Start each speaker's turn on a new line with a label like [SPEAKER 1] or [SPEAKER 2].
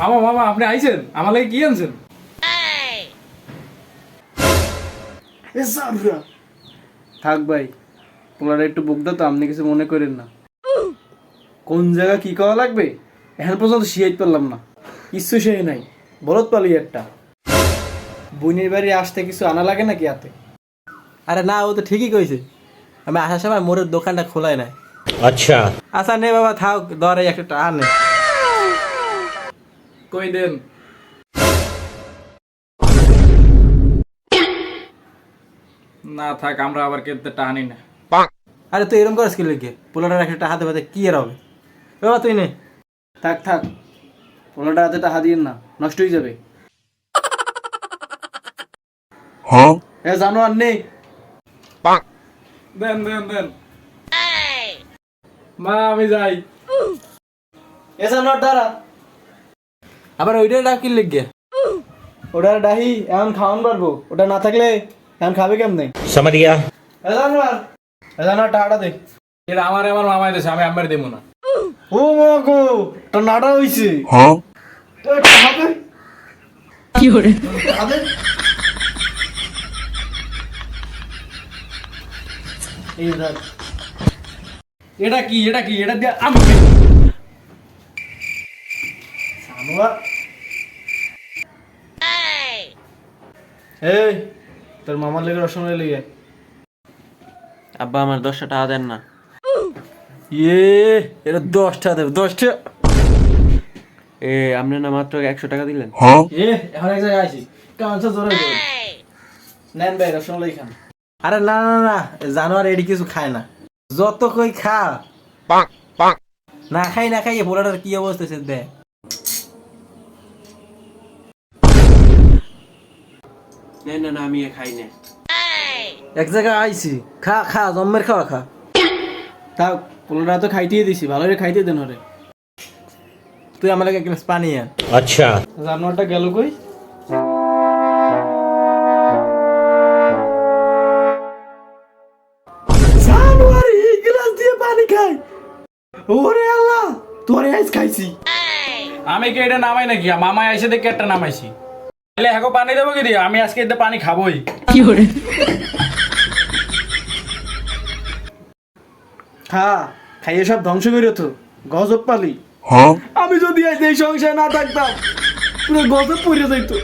[SPEAKER 1] মামা মামা আপনি আইছেন, আমার লাগে কি আনছেন?
[SPEAKER 2] থাক ভাই, পোলারে একটু বুক দাও তো, আপনি কিছু মনে করেন না। কোন জায়গা কি করা লাগবে এখন পর্যন্ত শিয়াইতে পারলাম না, কিচ্ছু সেই নাই। বলত পালি একটা বোনের বাড়ি আসতে কিছু আনা লাগে নাকি হাতে?
[SPEAKER 3] আরে না, ও তো ঠিকই কইছে, আমি আসার সময় মোরের দোকানটা খোলাই নাই।
[SPEAKER 4] अच्छा
[SPEAKER 3] আচ্ছা নে বাবা থাক, ধরে একটা টান নে।
[SPEAKER 1] কই দেন। না থাক, আমরা আবার কেটে টানি না।
[SPEAKER 3] আরে তুই এরকম করিস কি লিখে? পোলাটার একটা হাতে পাতে কি আর হবে? বাবা তুই নে।
[SPEAKER 2] থাক থাক, পোলাটা হাতে টাকা দিন না, নষ্ট হয়ে যাবে। এ জানো আর নেই।
[SPEAKER 1] দেন দেন দেন। মা আমি যাই।
[SPEAKER 2] এ জানো দাঁড়া,
[SPEAKER 3] আবার ওইটাই ডাক কি লিখে?
[SPEAKER 2] ওটার ডাহি এখন খাওয়ান পারবো, ওটা না থাকলে এখন খাবে কেমনে?
[SPEAKER 4] समझ गया
[SPEAKER 2] এ জানো টাকাটা দে।
[SPEAKER 1] এটা আমার মামাই দেশে, আমি আমার দেবো না।
[SPEAKER 2] ও মা গো, তো নাটা হইছে।
[SPEAKER 5] কি hore
[SPEAKER 2] এই দেখ,
[SPEAKER 1] এটা কি এটা কি এটা দিয়ে আমি
[SPEAKER 2] জানোয়ার। এই তোর মামার লেগে রসমালাই লইয়া।
[SPEAKER 3] আব্বা আমার 10টা টাকা দেন না। ইয়ে, এটা 10টা দেবে, 10টা। এ আপনি না মাত্র 100 টাকা দিলেন।
[SPEAKER 2] এ এখন এক জায়গায় আইছি, কাঁচা জোরে দে। নেন ভাই রসমালাই খান।
[SPEAKER 3] আরে না না না, জানোয়ার এডি কিছু খায় না, যত কই খা। না খাই না খাই এ পোলাটার কি অবস্থা সে দে। না না না, আমি খাই না। এক জায়গায় আইছি, খা খা, জম্মের খাওয়া খা।
[SPEAKER 2] থাক, পোলাটা তো খাইতেই দিছি, ভালো করে খাইতে দেন ওরে।
[SPEAKER 3] তুই আমার লাগে এক গ্লাস পানি আন।
[SPEAKER 4] अच्छा
[SPEAKER 2] জানোয়ারটা গেল কই? জানোয়ার এই গ্লাস দিয়ে পানি খায়? ওরে আল্লাহ, তোরে আইস খাইছি।
[SPEAKER 1] আমি কি এটা নামাই নাকি? মামাই এসে দেখে একটা নামাইছি। তাহলে হ্যাঁ পানি দেবো কি দিয়ে? আমি আজকে এতে পানি খাবোই।
[SPEAKER 5] কি hore
[SPEAKER 2] খা, খাইয়ে সব ধ্বংস করে তো গজব পালি। আমি যদি আজ এই সংসারে না থাকতাম পুরো গজব পড়ে যাইতো।